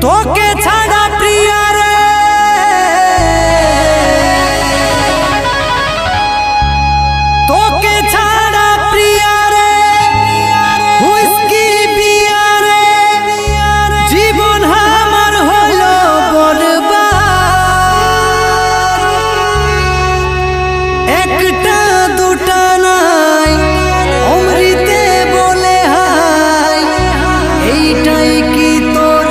তোকে ছাড়া প্রিয়া রে তোকে ছাড়া প্রিয়া রে হুইস্কি বিয়া রে জীবন আমার হলো বরবাদ। একটা দুটা নাই অমৃতে বলে হাই এইটাই কি তোর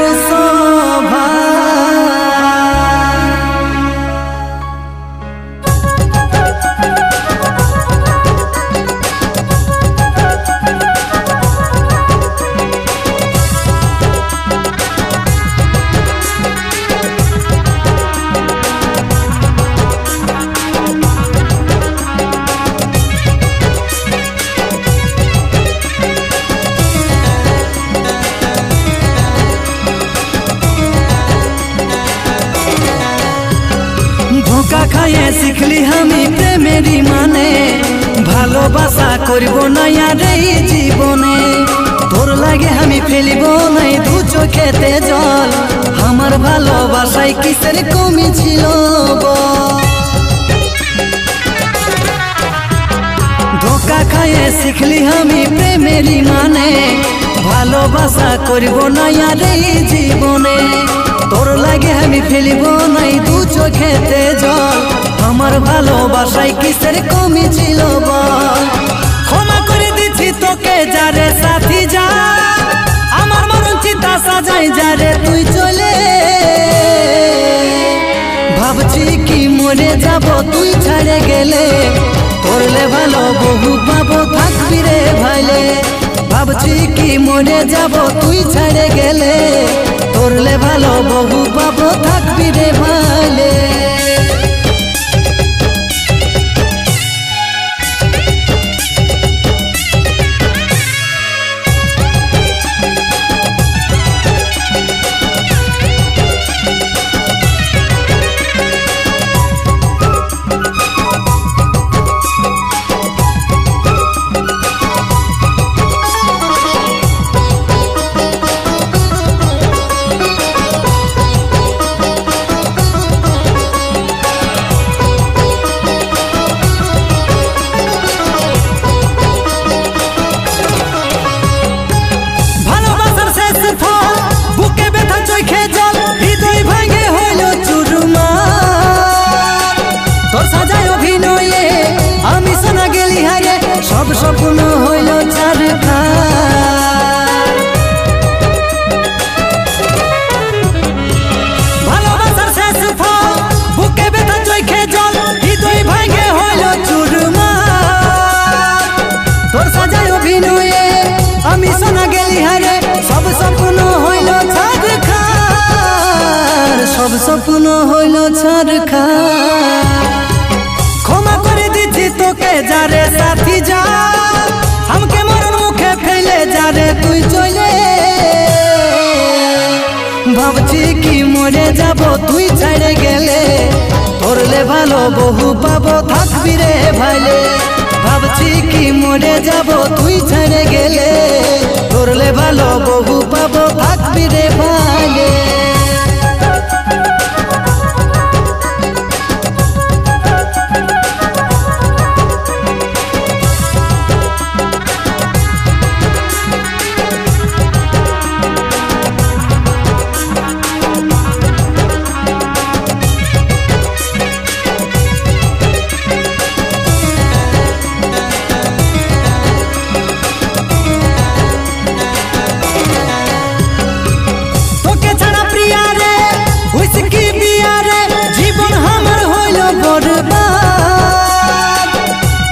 ধোকা খাইয়ে শিখলি আমি প্রেমেরই মানে ভালোবাসা করব না আর এই জীবনে তোর লাগে আমি ফেলিব নাই দু চোখেতে জল আমার ভালোবাসায় কিসের কমি ছিল ধোকা খাইয়ে শিখলি আমি প্রেমেরই মানে ভালোবাসা করব না আর এই জীবনে তোর লাগে আমি ফেলিব নাই দু চোখেতে জল আমার ভালোবাসায় কিসের কমি ছিল বল। ক্ষমা করে দিচ্ছি তোকে যারে সাথী যা আমার মরণ চিন্তা সাজাই যারে তুই চলে ভাবছি কি মরে যাব তুই ছাড়ে গেলে তোরলে ভালো বহু পাবো থাকবি রে ভাইলে ভাবছি কি মরে যাব তুই ছাড়ে গেলে তোরলে ভালো বহু পাবো থাকবি রে ভাইলে। সব স্বপ্ন হইল ছারখার ভালোবাসার শেষ ফল বুকে ব্যথা চোখে জল হৃদয় ভাঙে হইল চুরমার তোর সাজায় অভিনয়ে আমি শোনা গেলি হারে সব স্বপ্ন হইল ছারখার সব স্বপ্ন হইল ছারখার। ক্ষমা করে দিচ্ছি তোকে যারে সাথী যা আমাকে মরণ মুখে ফেলে যারে তুই চলে ভাবছি কি মরে যাব তুই ছেড়ে গেলে তোরলে ভালো বহু পাবো থাকবি রে ভাইলে ভাবছি কি মরে যাব তুই ছেড়ে গেলে তোরলে ভালো বহু পাবো থাকবি রে ভাইলে।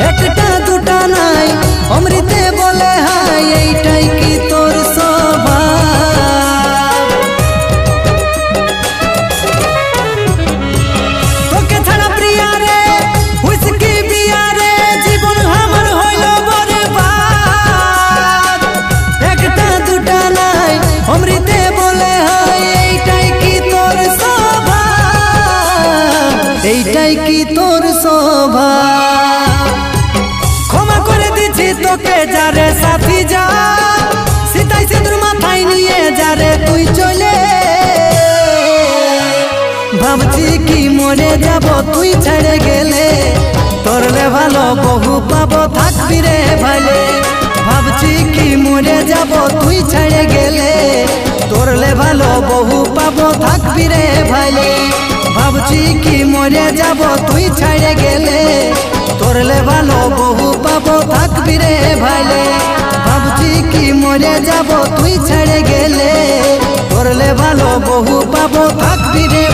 একটা দুটা নাই অমৃতে বলে হাই এইটাই কি তোর স্বভাব তোকে ছাড়া প্রিয়া রে হুইস্কি বিয়া রে জীবন আমার হইল বরবাদ। একটা দুটা নাই অমৃতে বলে হাই এইটাই কি তোর স্বভাব এইটাই কি তোর স্বভাব। ক্ষমা করে দিচ্ছি তোকে যারে সাথী যা সিতাই সিঁদুর মাথায় নিয়ে যারে তুই চলে ভাবছি কি মরে যাব তুই ছেড়ে গেলে, তোরলে ভালো বহু পাবো থাকবি রে ভাইলে। ভাবছি কি মরে যাব তুই ছেড়ে গেলে, তোরলে ভালো বহু পাবো থাকবি রে ভাইলে। ভাবছি কি মরে যাব তুই ছেড়ে গেলে, তোরলে ভালো বহু পাবো থাকবি রে ভাইলে। ভাবছি কি মরে যাব তুই ছেড়ে গেলে, তোরলে ভালো বহু পাবো থাকবি রে